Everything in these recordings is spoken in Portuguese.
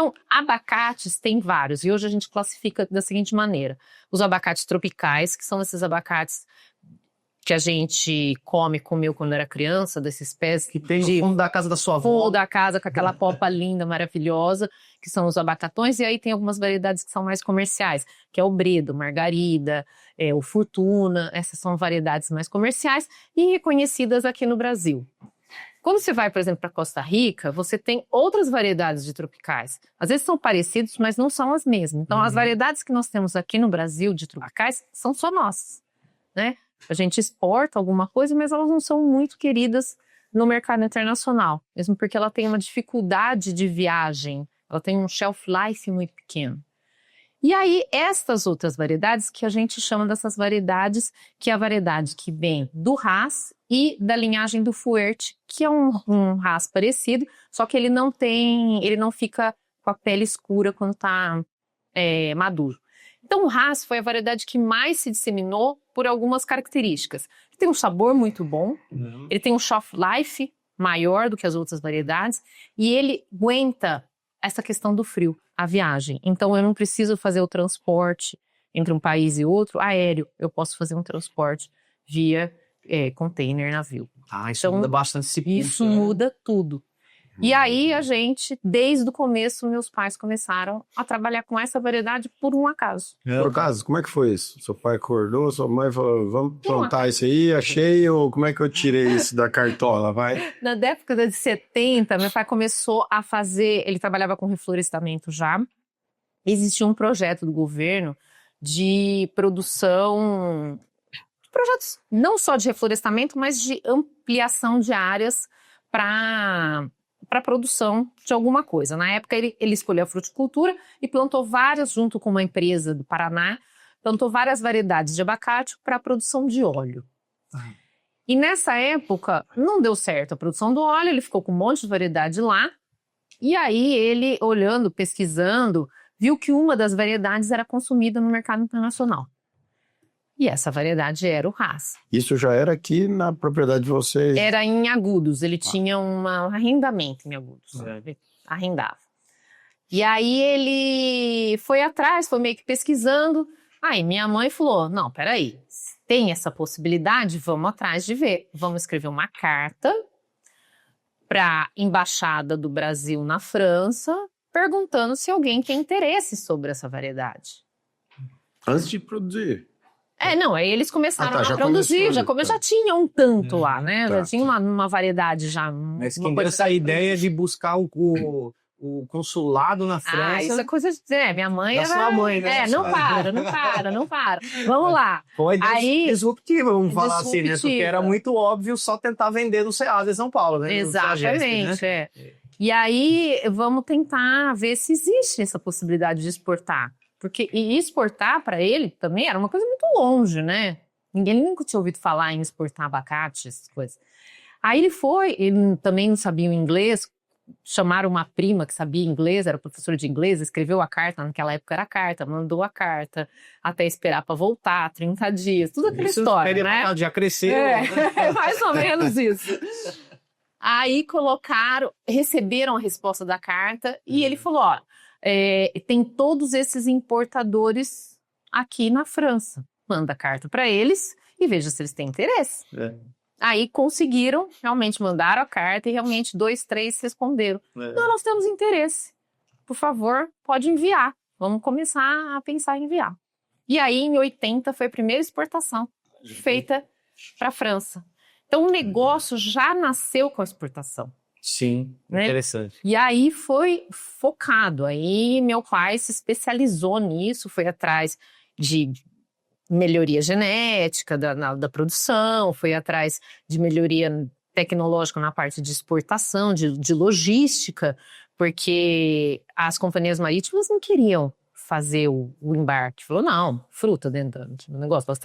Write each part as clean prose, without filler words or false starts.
Então, abacates tem vários, e hoje a gente classifica da seguinte maneira. Os abacates tropicais, que são esses abacates que a gente comeu quando era criança, desses pés que tem no fundo da casa da sua avó. Fundo da casa, com aquela polpa linda, maravilhosa, que são os abacatões, e aí tem algumas variedades que são mais comerciais, que é o Bredo, Margarida, o Fortuna, essas são variedades mais comerciais e reconhecidas aqui no Brasil. Quando você vai, por exemplo, para Costa Rica, você tem outras variedades de tropicais. Às vezes são parecidos, mas não são as mesmas. Então, as variedades que nós temos aqui no Brasil de tropicais são só nossas, né? A gente exporta alguma coisa, mas elas não são muito queridas no mercado internacional, mesmo porque ela tem uma dificuldade de viagem, ela tem um shelf life muito pequeno. E aí, estas outras variedades que a gente chama dessas variedades, que é a variedade que vem do Hass e da linhagem do Fuerte, que é um Hass parecido, só que ele não fica com a pele escura quando está maduro. Então, o Hass foi a variedade que mais se disseminou por algumas características. Ele tem um sabor muito bom, ele tem um shelf life maior do que as outras variedades e ele aguenta essa questão do frio, a viagem. Então, eu não preciso fazer o transporte entre um país e outro aéreo. Eu posso fazer um transporte via container, navio. Isso então, muda bastante esse ponto. Isso muda tudo. E aí a gente, desde o começo, meus pais começaram a trabalhar com essa variedade por um acaso. Por acaso, como é que foi isso? Seu pai acordou, sua mãe falou, vamos plantar isso aí, achei, ou como é que eu tirei isso da cartola, vai? Na década de 70, meu pai começou a fazer, ele trabalhava com reflorestamento já, existia um projeto do governo de produção, projetos não só de reflorestamento, mas de ampliação de áreas para produção de alguma coisa. Na época, ele escolheu a fruticultura e plantou várias, junto com uma empresa do Paraná, plantou várias variedades de abacate para a produção de óleo. E nessa época, não deu certo a produção do óleo, ele ficou com um monte de variedade lá, e aí ele, olhando, pesquisando, viu que uma das variedades era consumida no mercado internacional. E essa variedade era o Hass. Isso já era aqui na propriedade de vocês? Era em Agudos, ele tinha um arrendamento em Agudos, ele arrendava. E aí ele foi atrás, foi meio que pesquisando, aí minha mãe falou, não, peraí, tem essa possibilidade, vamos atrás de ver. Vamos escrever uma carta para a Embaixada do Brasil na França, perguntando se alguém tem interesse sobre essa variedade. Antes de produzir? Não, aí eles começaram a produzir, já tinha um tanto lá, né? Já tinha uma variedade já. Mas quem deu essa ideia de buscar o consulado na França... isso é coisa de... minha mãe da sua mãe, né? Não para. Vamos lá. Foi aí, disruptiva, vamos falar assim, né? Porque era muito óbvio só tentar vender no Ceasa em São Paulo, né? Exatamente, E aí, vamos tentar ver se existe essa possibilidade de exportar. Porque exportar para ele também era uma coisa muito longe, né? Ninguém nunca tinha ouvido falar em exportar abacate, essas coisas. Aí ele também não sabia o inglês, chamaram uma prima que sabia inglês, era professora de inglês, escreveu a carta, naquela época era carta, mandou a carta, até esperar para voltar, 30 dias, tudo aquela história, né? Já cresceu. Mais ou menos isso. Aí receberam a resposta da carta e ele falou, tem todos esses importadores aqui na França. Manda carta para eles e veja se eles têm interesse. Aí conseguiram, realmente mandaram a carta e realmente 2, 3 responderam. Não, nós temos interesse. Por favor, pode enviar. Vamos começar a pensar em enviar. E aí, em 80, foi a primeira exportação feita para a França. Então, o negócio já nasceu com a exportação. Sim, né? Interessante. E aí foi focado, aí meu pai se especializou nisso, foi atrás de melhoria genética da produção, foi atrás de melhoria tecnológica na parte de exportação, de logística, porque as companhias marítimas não queriam fazer o embarque. Falou, não, fruta dentro do negócio, vai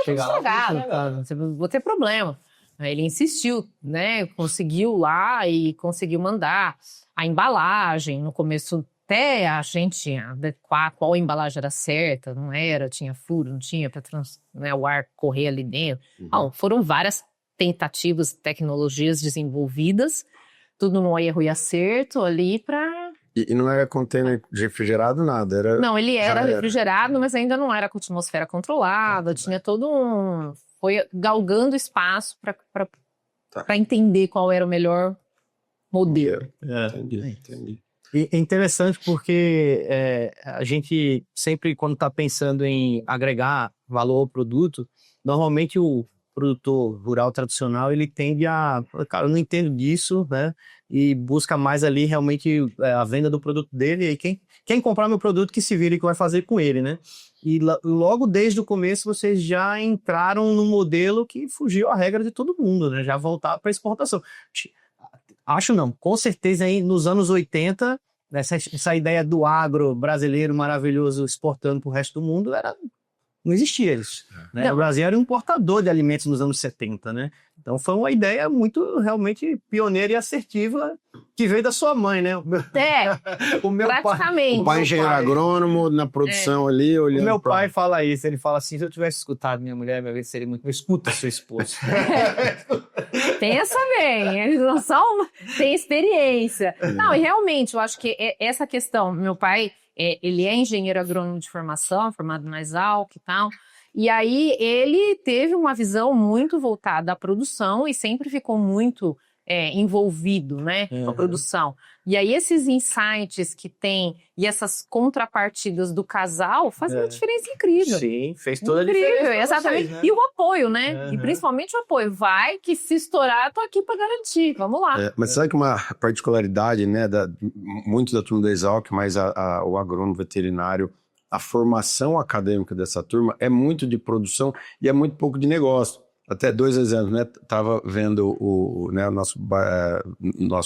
chegar estragado, vou ter problema. Aí ele insistiu, né? Conseguiu lá e conseguiu mandar a embalagem. No começo até a gente adequar qual embalagem era certa, não era, tinha furo, não tinha para o ar correr ali dentro. Não, foram várias tentativas, tecnologias desenvolvidas, tudo no erro e acerto ali para E não era container refrigerado, nada. Era, não, ele era já era. refrigerado, mas ainda não era com atmosfera controlada, tinha todo um... Foi galgando espaço para entender qual era o melhor modelo. Entendi. E é interessante porque a gente sempre, quando está pensando em agregar valor ao produto, normalmente o produtor rural tradicional, ele tende a... Cara, eu não entendo disso, né? E busca mais ali realmente a venda do produto dele. E aí quem comprar meu produto que se vire o que vai fazer com ele, né? E logo desde o começo vocês já entraram no modelo que fugiu à regra de todo mundo, né? Já voltar para exportação. Acho não, com certeza aí nos anos 80, essa ideia do agro brasileiro maravilhoso exportando para o resto do mundo não existia isso. Né? O Brasil era um importador de alimentos nos anos 70, né? Então foi uma ideia muito realmente pioneira e assertiva que veio da sua mãe, né? O meu praticamente. Pai, o pai engenheiro agrônomo na produção ali, olhando. O meu pai fala isso, ele fala assim: se eu tivesse escutado minha mulher, minha vez seria muito. Escuta seu esposo. Pensa bem, eles não são. Tem experiência. Não, e realmente, eu acho que essa questão, meu pai. Ele é engenheiro agrônomo de formação, formado na Exalc e tal. E aí ele teve uma visão muito voltada à produção e sempre ficou muito envolvido, né, com a produção. E aí esses insights que tem e essas contrapartidas do casal fazem uma diferença incrível. Sim, fez toda a diferença. Incrível, exatamente. Vocês, né? E o apoio, né? E principalmente o apoio. Vai que se estourar, tô aqui para garantir. Vamos lá. Mas sabe que uma particularidade, né, muito da turma da Exalc, mas o agrônomo veterinário, a formação acadêmica dessa turma é muito de produção e é muito pouco de negócio. Até 2 exemplos, né? Tava vendo o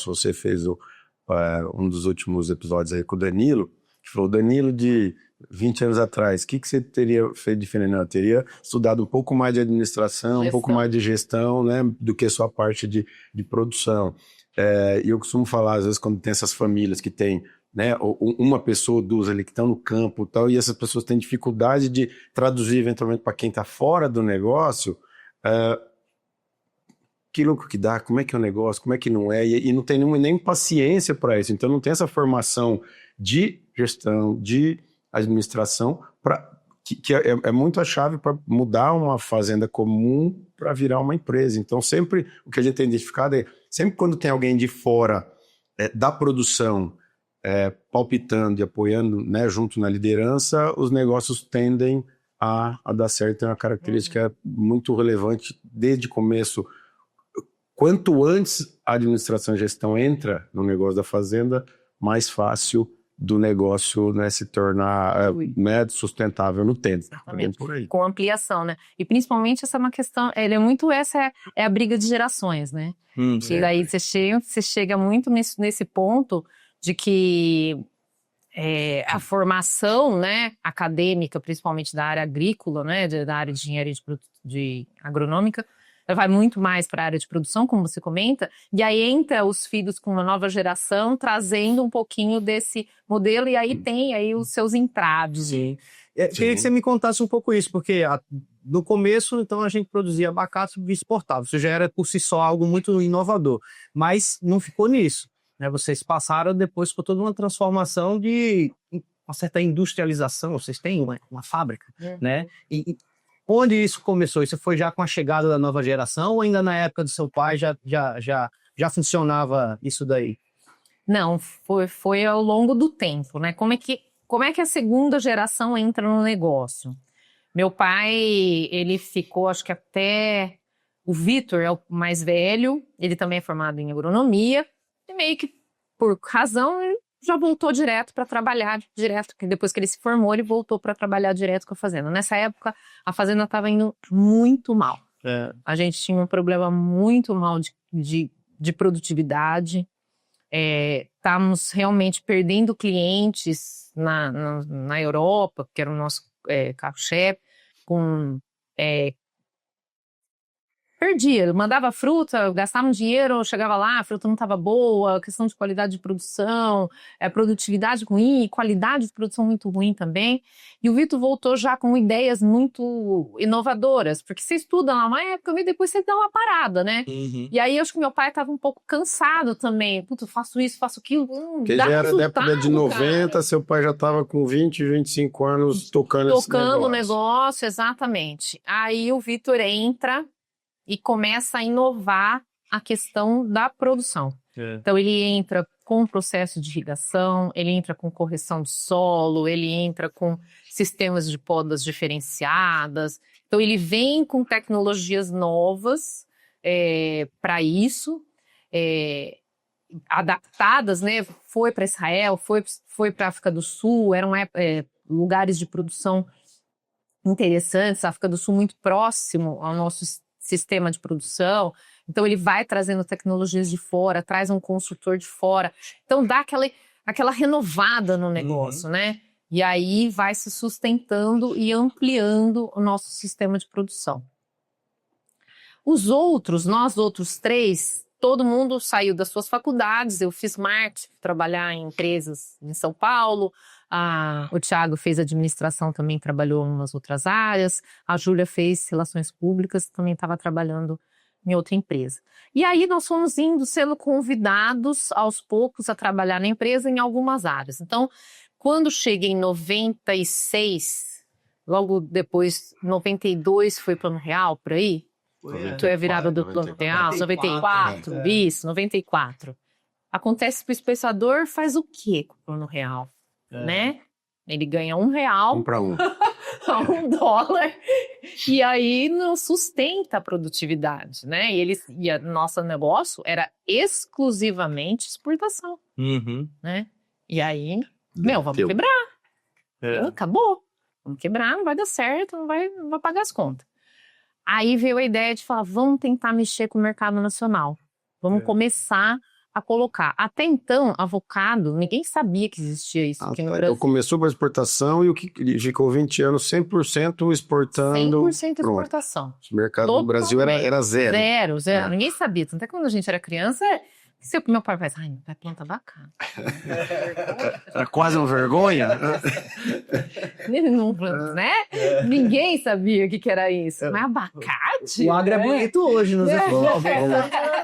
você fez um dos últimos episódios aí com o Danilo, que falou: Danilo, de 20 anos atrás, o que você teria feito diferente? Não, eu teria estudado um pouco mais de administração, um pouco mais de gestão, né? Do que só a parte de produção. E eu costumo falar, às vezes, quando tem essas famílias que tem, né, uma pessoa ou 2 ali que estão no campo e tal, e essas pessoas têm dificuldade de traduzir eventualmente para quem está fora do negócio. Que louco que dá, como é que é o negócio, como é que não é, e não tem nem paciência para isso, então não tem essa formação de gestão, de administração, que é muito a chave para mudar uma fazenda comum para virar uma empresa. Então sempre o que a gente tem identificado sempre quando tem alguém de fora da produção palpitando e apoiando, né, junto na liderança, os negócios tendem a dar certo. É uma característica muito relevante desde o começo. Quanto antes a administração e gestão entra no negócio da fazenda, mais fácil do negócio, né, se tornar né, sustentável no tempo. Por aí. Com ampliação, né? E principalmente essa é uma questão, essa é a briga de gerações, né? Que daí você chega muito nesse ponto de que a formação, né, acadêmica, principalmente da área agrícola, né, da área de engenharia de agronômica, ela vai muito mais para a área de produção, como você comenta, e aí entra os filhos com uma nova geração, trazendo um pouquinho desse modelo, e aí tem aí os seus entraves. Sim. Queria que você me contasse um pouco isso, porque no começo, então, a gente produzia abacate e exportava. Isso já era por si só algo muito inovador, mas não ficou nisso. Né? Vocês passaram depois por toda uma transformação de uma certa industrialização. Vocês têm uma fábrica, né? E onde isso começou? Isso foi já com a chegada da nova geração ou ainda na época do seu pai já funcionava isso daí? Não, foi ao longo do tempo, né? Como é que a segunda geração entra no negócio? Meu pai, ele ficou, acho que até... O Vitor é o mais velho, ele também é formado em agronomia, e meio que, por razão, ele já voltou direto para trabalhar direto, que depois que ele se formou, ele voltou para trabalhar direto com a fazenda. Nessa época, a fazenda estava indo muito mal. A gente tinha um problema muito mal de produtividade. Estávamos realmente perdendo clientes na Europa, que era o nosso carro-chefe, com perdia. Eu mandava fruta, gastava um dinheiro, chegava lá, a fruta não estava boa, questão de qualidade de produção, produtividade ruim, qualidade de produção muito ruim também. E o Vitor voltou já com ideias muito inovadoras, porque você estuda lá uma época e depois você dá uma parada, né? E aí eu acho que meu pai estava um pouco cansado também. Puta, eu faço isso, faço aquilo. Porque dá já era da época de resultado, 90, cara. seu pai já estava com 20, 25 anos tocando esse Tocando o negócio. negócio, exatamente. Aí o Vitor entra e começa a inovar a questão da produção. Então ele entra com o processo de irrigação, ele entra com correção de solo, ele entra com sistemas de podas diferenciadas. Então ele vem com tecnologias novas para isso, adaptadas, né? Foi para Israel, foi para a África do Sul, eram lugares de produção interessantes, a África do Sul muito próximo ao nosso sistema de produção. Então ele vai trazendo tecnologias de fora, traz um consultor de fora. Então dá aquela renovada no negócio, né? E aí vai se sustentando e ampliando o nosso sistema de produção. Nós outros 3, todo mundo saiu das suas faculdades. Eu fiz marketing, trabalhar em empresas em São Paulo. O Thiago fez administração, também trabalhou em umas outras áreas. A Júlia fez relações públicas, também estava trabalhando em outra empresa. E aí nós fomos sendo convidados aos poucos a trabalhar na empresa em algumas áreas. Então, quando cheguei em 96, logo depois, 92 foi Plano Real, por aí? Tu é virada do Plano Real, 94, isso, 94. Acontece que o espectador faz o quê com o Plano Real? Né? Ele ganha R$1. 1 para 1. A $1, e aí não sustenta a produtividade, né? E o nosso negócio era exclusivamente exportação, né? E aí, vamos quebrar. Acabou. Vamos quebrar, não vai dar certo, não vai pagar as contas. Aí veio a ideia de falar, vamos tentar mexer com o mercado nacional. Vamos começar a colocar. Até então, avocado, ninguém sabia que existia isso aqui no Brasil. Então começou com a exportação e o que ficou 20 anos 100% exportando. 100% exportação. O mercado do Brasil era zero. Zero. Ninguém sabia. Tanto é que quando a gente era criança, meu pai faz, meu pai planta abacate. Era quase uma vergonha. Não, né? Ninguém sabia o que era isso. Mas abacate? O agro é bonito hoje, não sei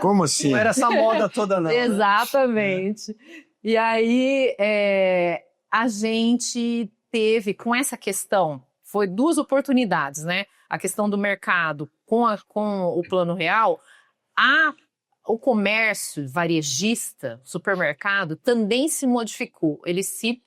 Como assim? Não era essa moda toda, não. Exatamente. E aí, a gente teve, com essa questão, foi 2 oportunidades, né? A questão do mercado com o Plano Real, o comércio varejista, supermercado, também se modificou. Ele se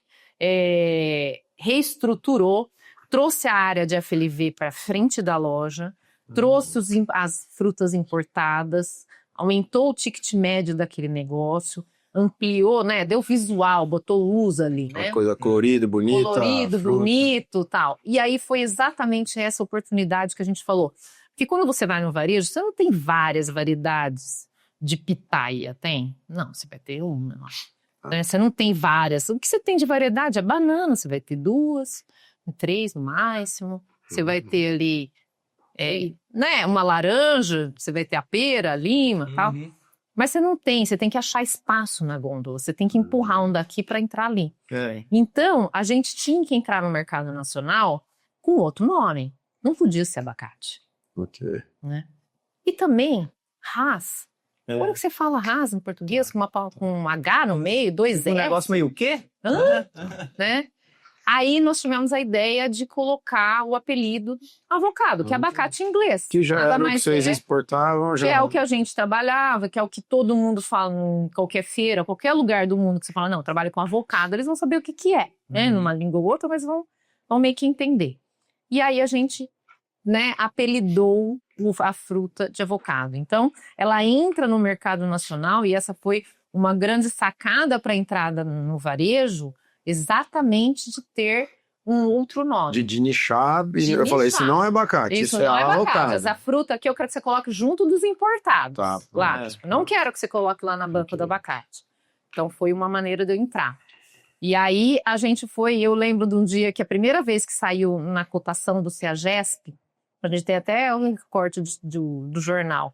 reestruturou, trouxe a área de FLV para frente da loja, trouxe as frutas importadas, aumentou o ticket médio daquele negócio, ampliou, né? Deu visual, botou luz ali, né? Uma coisa colorida, bonita. Colorido, bonito, tal. E aí foi exatamente essa oportunidade que a gente falou. Porque quando você vai no varejo, você não tem várias variedades de pitaia, tem? Não, você vai ter uma. Né? Você não tem várias. O que você tem de variedade é banana, você vai ter 2, 3 no máximo. Você vai ter ali, né, uma laranja, você vai ter a pera, a lima e tal. Mas você não tem, você tem que achar espaço na gôndola, você tem que empurrar um daqui para entrar ali. Então, a gente tinha que entrar no mercado nacional com outro nome. Não podia ser abacate. Né? E também, Hass. Quando você fala Hass em português, com um H no meio, 2 S. Um negócio meio o quê? Né? Aí nós tivemos a ideia de colocar o apelido avocado, que é abacate em inglês. Que já era o que vocês exportavam. Que é o que a gente trabalhava, que é o que todo mundo fala em qualquer feira, qualquer lugar do mundo que você fala, não, trabalha com avocado, eles vão saber o que é, né? Numa língua ou outra, mas vão meio que entender. E aí a gente, né, apelidou a fruta de avocado. Então, ela entra no mercado nacional e essa foi uma grande sacada para a entrada no varejo, exatamente de ter um outro nome. De nichar, eu falei, isso não é abacate, isso é avocado. Essa fruta aqui eu quero que você coloque junto dos importados. Lá. Não quero que você coloque lá na banca do abacate. Então, foi uma maneira de eu entrar. E aí, a gente eu lembro de um dia que a primeira vez que saiu na cotação do CEAGESP, a gente tem até um corte do jornal,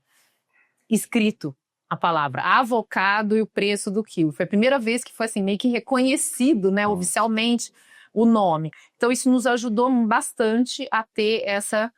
escrito a palavra avocado e o preço do quilo. Foi a primeira vez que foi assim, meio que reconhecido, né, oficialmente, o nome. Então isso nos ajudou bastante a ter essa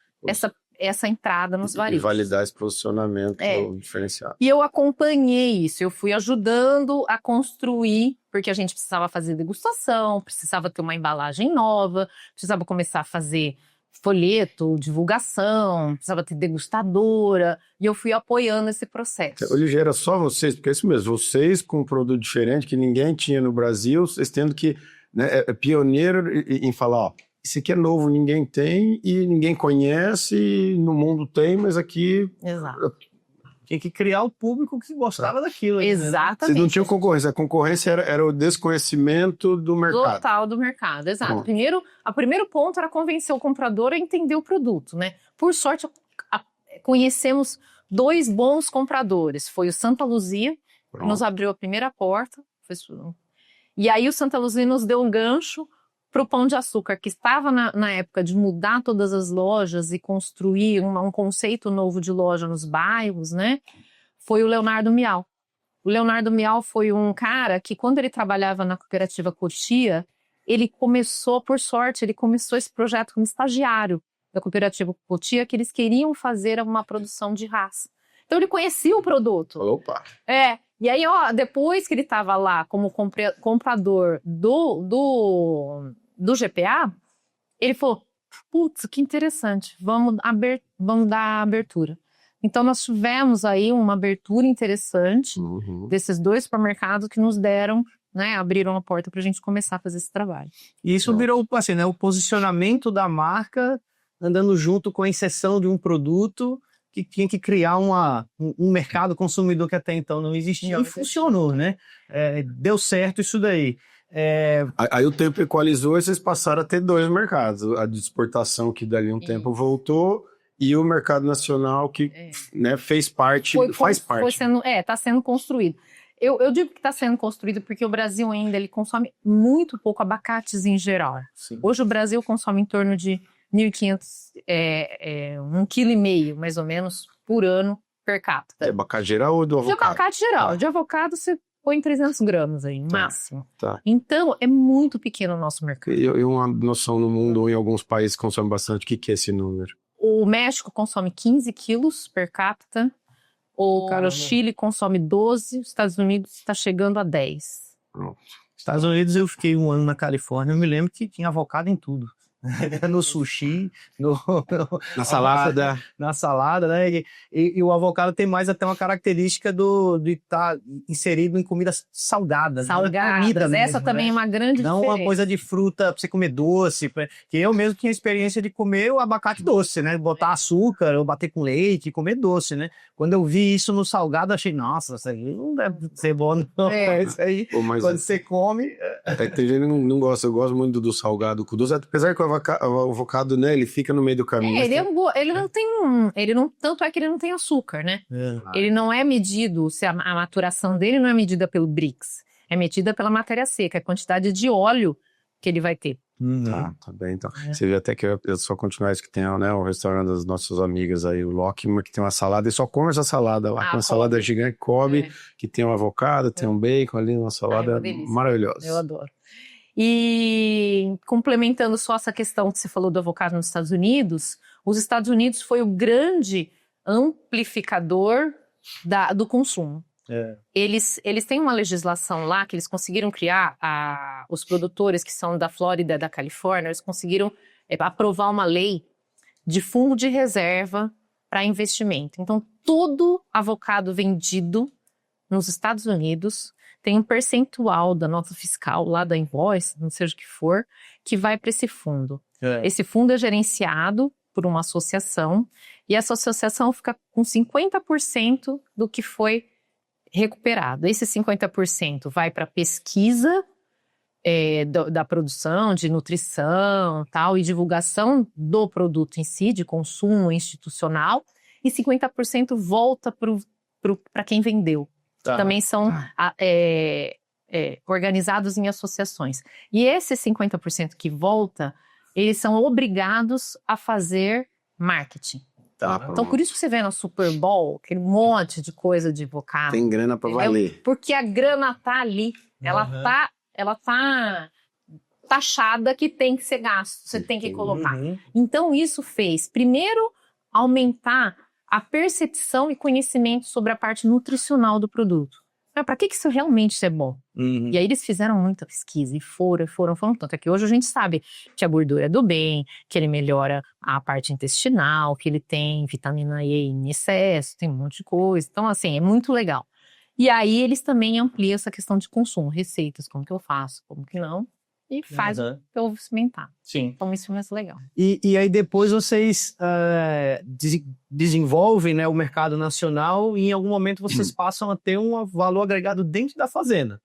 entrada nos varejos. E validar esse posicionamento diferenciado. E eu acompanhei isso, eu fui ajudando a construir, porque a gente precisava fazer degustação, precisava ter uma embalagem nova, precisava começar a fazer folheto, divulgação, precisava ter degustadora, e eu fui apoiando esse processo. Hoje era só vocês, porque é isso mesmo, vocês com um produto diferente que ninguém tinha no Brasil, vocês tendo que, né, é pioneiro em falar, ó, isso aqui é novo, ninguém tem e ninguém conhece, e no mundo tem, mas aqui... Exato. Tinha que criar o público que gostava daquilo. Exatamente. Vocês não tinham concorrência, a concorrência era o desconhecimento do mercado. Total do mercado, exato. Bom. O primeiro ponto era convencer o comprador a entender o produto, né? Por sorte, conhecemos 2 bons compradores. Foi o Santa Luzia, que nos abriu a primeira porta. E aí o Santa Luzia nos deu um gancho para o Pão de Açúcar, que estava na época de mudar todas as lojas e construir um conceito novo de loja nos bairros, né? Foi o Leonardo Miau. O Leonardo Miau foi um cara que, quando ele trabalhava na cooperativa Cotia, ele começou, por sorte, esse projeto como estagiário da cooperativa Cotia, que eles queriam fazer uma produção de raça. Então ele conhecia o produto. Opa! E aí, ó, depois que ele estava lá como comprador do GPA, ele falou, putz, que interessante, vamos dar abertura. Então nós tivemos aí uma abertura interessante desses 2 supermercados que nos deram, né, abriram a porta para a gente começar a fazer esse trabalho. E isso virou, assim, né, o posicionamento da marca andando junto com a inserção de um produto que tinha que criar um mercado consumidor que até então não existia, e funcionou, né? Deu certo isso daí. Aí o tempo equalizou e vocês passaram a ter 2 mercados. A de exportação, que dali um tempo voltou, e o mercado nacional, que né, faz parte. Está sendo construído. Eu digo que está sendo construído porque o Brasil ainda ele consome muito pouco abacates em geral. Sim. Hoje o Brasil consome em torno de 1.500, 1,5 kg, mais ou menos, por ano, per capita. De abacate geral ou do avocado? De abacate geral. De avocado você põe 300 gramas aí, no máximo. Tá. Então, é muito pequeno o nosso mercado. E uma noção no mundo, ou em alguns países consome bastante, o que é esse número? O México consome 15 quilos per capita. O Chile consome 12. Os Estados Unidos está chegando a 10. Pronto. Estados Unidos, eu fiquei 1 ano na Califórnia, eu me lembro que tinha avocado em tudo. No sushi, Na salada. Na salada, né? E o avocado tem mais até uma característica de estar inserido em comidas salgadas. Salgadas, né? Essa também é uma grande Não diferença. Uma coisa de fruta pra você comer doce. Que eu mesmo tinha experiência de comer o abacate doce, né? Botar açúcar, ou bater com leite e comer doce, né? Quando eu vi isso no salgado, eu achei, nossa, isso aí não deve ser bom, não. Isso aí, quando você come... Tem gente que não gosta, eu gosto muito do salgado com doce, apesar que o avocado, né, ele fica no meio do caminho. Tanto é que ele não tem açúcar, né? Ele não é medido, a maturação dele não é medida pelo Brix, é medida pela matéria seca, a quantidade de óleo que ele vai ter. Tá bem, então. Você vê até que eu só continuar isso que tem, né, o restaurante das nossas amigas aí, o Lockman, que tem uma salada, e só come essa salada lá, uma salada gigante, come, que tem um avocado, tem um bacon ali, uma salada maravilhosa. Eu adoro. E complementando só essa questão que você falou do avocado nos Estados Unidos, os Estados Unidos foi o grande amplificador do consumo. Eles têm uma legislação lá que eles conseguiram criar, os produtores que são da Flórida e da Califórnia, eles conseguiram aprovar uma lei de fundo de reserva para investimento. Então, todo avocado vendido nos Estados Unidos tem um percentual da nota fiscal lá da invoice, não seja o que for, que vai para esse fundo. Esse fundo é gerenciado por uma associação e essa associação fica com 50% do que foi recuperado. Esse 50% vai para pesquisa da produção, de nutrição tal, e divulgação do produto em si, de consumo institucional, e 50% volta para quem vendeu. Também são organizados em associações. E esse 50% que volta, eles são obrigados a fazer Marketing. Tá. Então, por isso que você vê no Super Bowl aquele monte de coisa de invocado. Tem grana pra valer. Porque a grana tá ali. Ela tá taxada que tem que ser gasto. Você tem que colocar. Então, isso fez, primeiro, aumentar a percepção e conhecimento sobre a parte nutricional do produto. Para que isso realmente é bom? E aí eles fizeram muita pesquisa e foram. Tanto é que hoje a gente sabe que a gordura é do bem, que ele melhora a parte intestinal, que ele tem vitamina E em excesso, tem um monte de coisa. Então, assim, é muito legal. E aí eles também ampliam essa questão de consumo, receitas, como que eu faço, como que não, e faz o que eu experimentar. Sim. Então isso é mais legal. E aí depois vocês desenvolvem, né, o mercado nacional e em algum momento vocês passam a ter um valor agregado dentro da fazenda.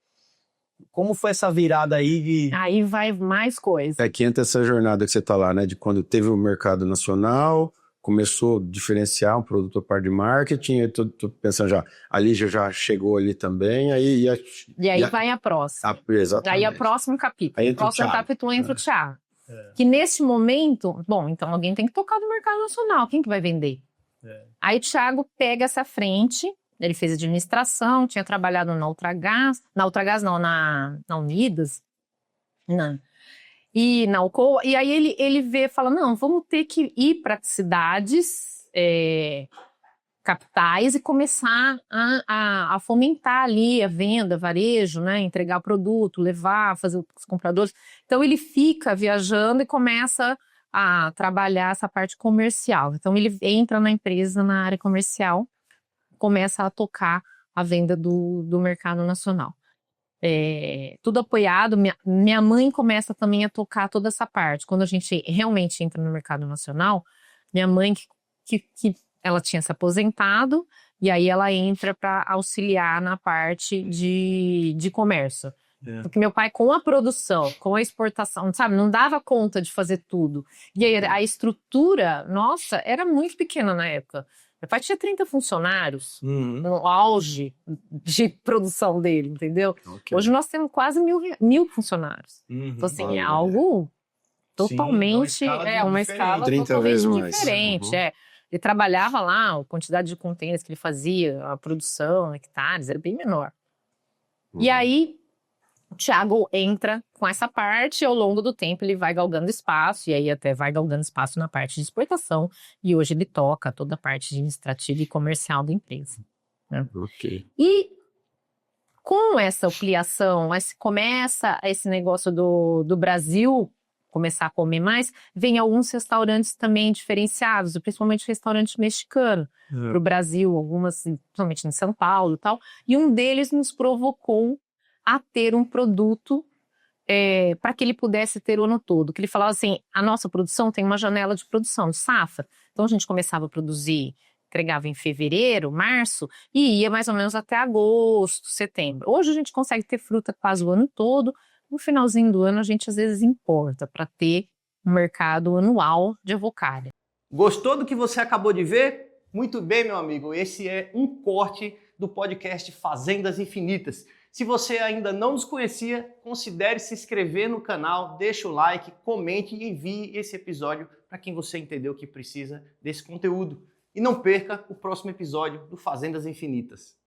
Como foi essa virada aí? Aí vai mais coisa. É que entra essa jornada que você tá lá, né? De quando teve o mercado nacional, começou a diferenciar um produto a par de marketing, eu tô pensando já, a Lígia já chegou ali também, aí... E aí vai a próxima. Exatamente. Aí é o próximo capítulo. Aí O entra o próximo Thiago. capítulo entra o Thiago. Que nesse momento, bom, então alguém tem que tocar no mercado nacional. Quem que vai vender? Aí o Thiago pega essa frente, ele fez administração, tinha trabalhado na Ultragás não, na Unidas, e na Alcoa, e aí ele vê, fala, não, vamos ter que ir para cidades, capitais e começar a fomentar ali a venda, varejo, né, entregar o produto, levar, fazer os compradores. Então ele fica viajando e começa a trabalhar essa parte comercial. Então ele entra na empresa, na área comercial, começa a tocar a venda do mercado nacional. Tudo apoiado, minha mãe começa também a tocar toda essa parte. Quando a gente realmente entra no mercado nacional, minha mãe, que ela tinha se aposentado, e aí ela entra para auxiliar na parte de comércio. Porque meu pai, com a produção, com a exportação, sabe, não dava conta de fazer tudo. E aí a estrutura, nossa, era muito pequena na época. Meu pai tinha 30 funcionários no auge de produção dele, entendeu? Okay. Hoje nós temos quase mil funcionários. Então, assim, é algo totalmente... uma escala 30 totalmente vezes mais. diferente. Ele trabalhava lá, a quantidade de contêineres que ele fazia, a produção, hectares, era bem menor. E aí, o Thiago entra com essa parte e ao longo do tempo ele vai galgando espaço, e aí até vai galgando espaço na parte de exportação, e hoje ele toca toda a parte administrativa e comercial da empresa. Né? Okay. E com essa ampliação, começa esse negócio do Brasil começar a comer mais, vem alguns restaurantes também diferenciados, principalmente restaurante mexicano, para o Brasil, algumas, principalmente em São Paulo e tal, e um deles nos provocou a ter um produto para que ele pudesse ter o ano todo. Que ele falava assim, a nossa produção tem uma janela de produção, de safra. Então a gente começava a produzir, entregava em fevereiro, março, e ia mais ou menos até agosto, setembro. Hoje a gente consegue ter fruta quase o ano todo. No finalzinho do ano a gente às vezes importa para ter um mercado anual de avocado. Gostou do que você acabou de ver? Muito bem, meu amigo. Esse é um corte do podcast Fazendas Infinitas. Se você ainda não nos conhecia, considere se inscrever no canal, deixa o like, comente e envie esse episódio para quem você entendeu que precisa desse conteúdo. E não perca o próximo episódio do Fazendas Infinitas.